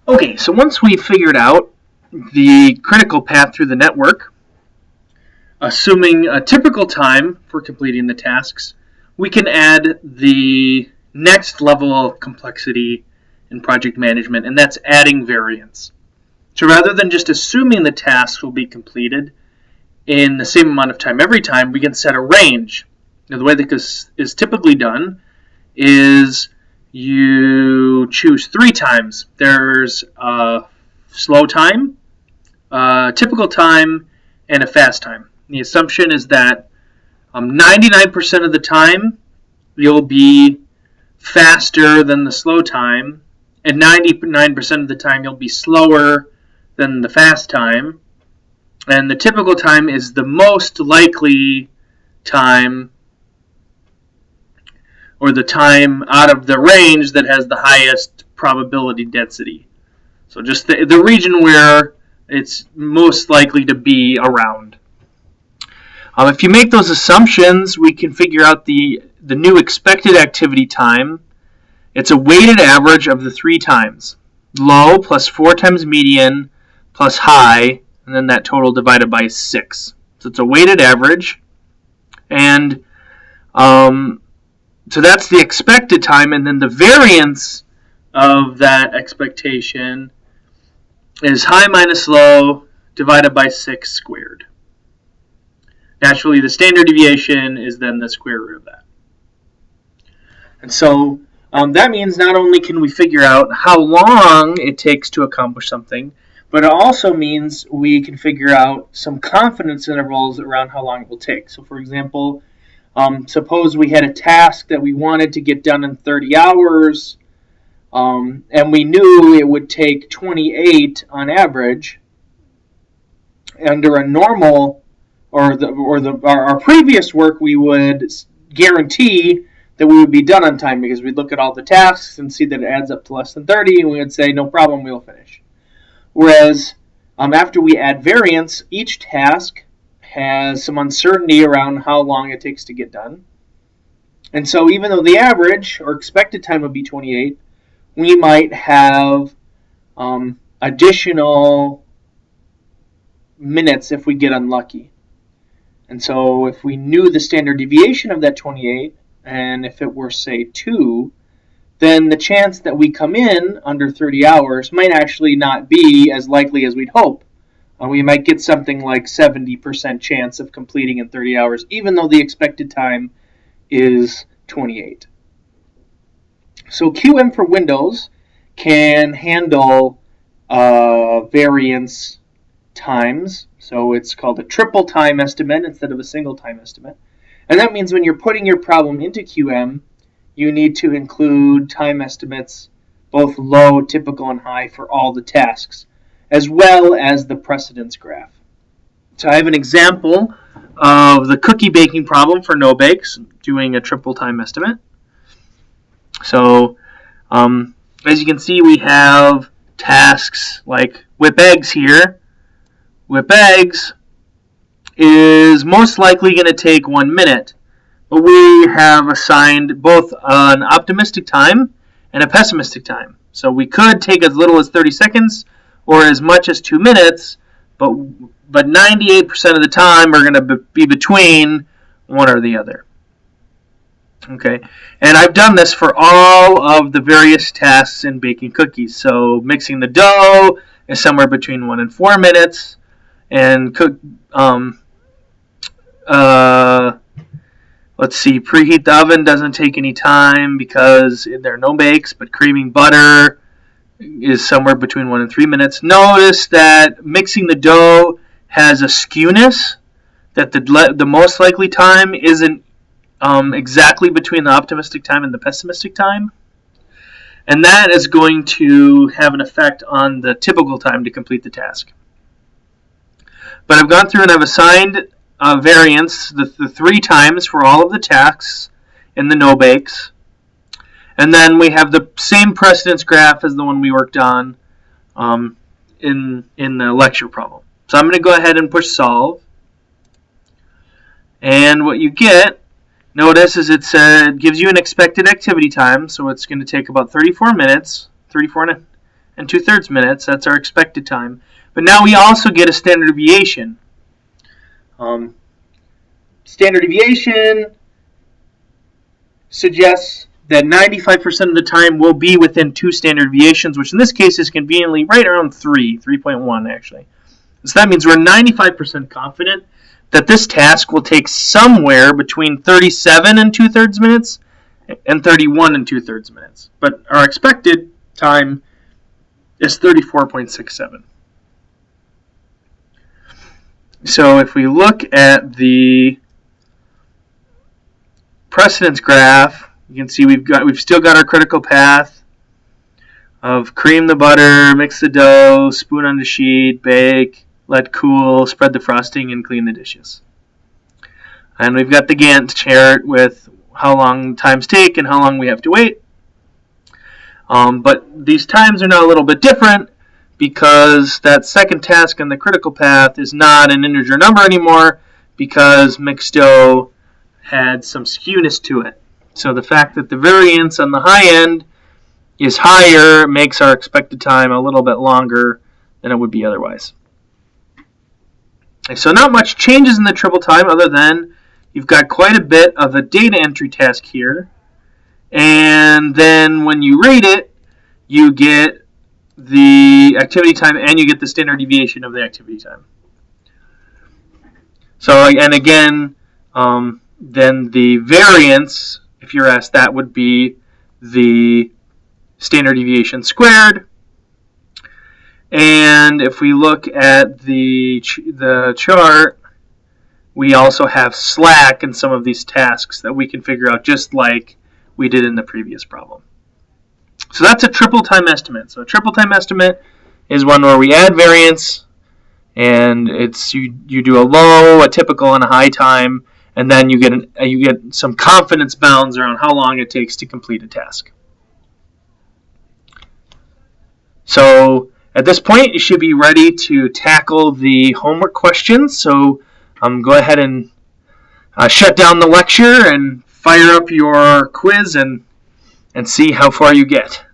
Okay, so once we've figured out the critical path through the network, assuming a typical time for completing the tasks, we can add the next level of complexity in project management, and that's adding variance. So rather than just assuming the tasks will be completed in the same amount of time every time, we can set a range. Now, the way this is typically done is you choose 3 times. There's a slow time, a typical time, and a fast time. The assumption is that 99% of the time you'll be faster than the slow time, and 99% of the time you'll be slower than the fast time. And the typical time is the most likely time, or the time out of the range that has the highest probability density. So just the region where it's most likely to be around. If you make those assumptions, we can figure out the new expected activity time. It's a weighted average of the 3 times. Low plus 4 times median plus high, and then that total divided by 6. So it's a weighted average. And so that's the expected time, and then the variance of that expectation is high minus low divided by 6 squared. Naturally, the standard deviation is then the square root of that. And so that means not only can we figure out how long it takes to accomplish something, but it also means we can figure out some confidence intervals around how long it will take. So for example, suppose we had a task that we wanted to get done in 30 hours, and we knew it would take 28 on average. Under a normal, our previous work, we would guarantee that we would be done on time because we'd look at all the tasks and see that it adds up to less than 30, and we would say, no problem, we'll finish. Whereas after we add variance, each task has some uncertainty around how long it takes to get done. And so even though the average or expected time would be 28, we might have additional minutes if we get unlucky. And so if we knew the standard deviation of that 28, and if it were, say, 2, then the chance that we come in under 30 hours might actually not be as likely as we'd hope. We might get something like 70% chance of completing in 30 hours, even though the expected time is 28. So QM for Windows can handle variance times. So it's called a triple time estimate instead of a single time estimate. And that means when you're putting your problem into QM, you need to include time estimates, both low, typical, and high for all the tasks, as well as the precedence graph. So I have an example of the cookie baking problem for no bakes, doing a triple time estimate. So as you can see, we have tasks like whip eggs here. Whip eggs is most likely going to take 1 minute, but we have assigned both an optimistic time and a pessimistic time. So we could take as little as 30 seconds or as much as 2 minutes, but 98% of the time we're going to be between one or the other. Okay, and I've done this for all of the various tasks in baking cookies. So mixing the dough is somewhere between 1 and 4 minutes, and let's see, preheat the oven doesn't take any time because there are no bakes, but creaming butter is somewhere between 1 and 3 minutes. Notice that mixing the dough has a skewness, that the most likely time isn't exactly between the optimistic time and the pessimistic time. And that is going to have an effect on the typical time to complete the task. But I've gone through and I've assigned variance, the 3 times for all of the tasks in the no bakes. And then we have the same precedence graph as the one we worked on in the lecture problem. So I'm going to go ahead and push solve. And what you get, notice, is it gives you an expected activity time. So it's going to take about 34 minutes, 34 and 2/3 minutes. That's our expected time. But now we also get a standard deviation. Standard deviation suggests that 95% of the time will be within 2 standard deviations, which in this case is conveniently right around 3.1 actually. So that means we're 95% confident that this task will take somewhere between 37 and 2/3 minutes and 31 and 2/3 minutes. But our expected time is 34.67. So if we look at the precedence graph, you can see we've still got our critical path of cream the butter, mix the dough, spoon on the sheet, bake, let cool, spread the frosting, and clean the dishes. And we've got the Gantt chart with how long times take and how long we have to wait. But these times are now a little bit different because that second task on the critical path is not an integer number anymore because mixed dough had some skewness to it. So the fact that the variance on the high end is higher makes our expected time a little bit longer than it would be otherwise. So not much changes in the triple time other than you've got quite a bit of a data entry task here. And then when you rate it, you get the activity time and you get the standard deviation of the activity time. So, and again, then the variance, if you're asked, that would be the standard deviation squared. And if we look at the chart, we also have slack in some of these tasks that we can figure out just like we did in the previous problem. So that's a triple time estimate. So a triple time estimate is one where we add variance, and it's you do a low, a typical, and a high time, and then you get some confidence bounds around how long it takes to complete a task. So at this point, you should be ready to tackle the homework questions. So go ahead and shut down the lecture and fire up your quiz and see how far you get.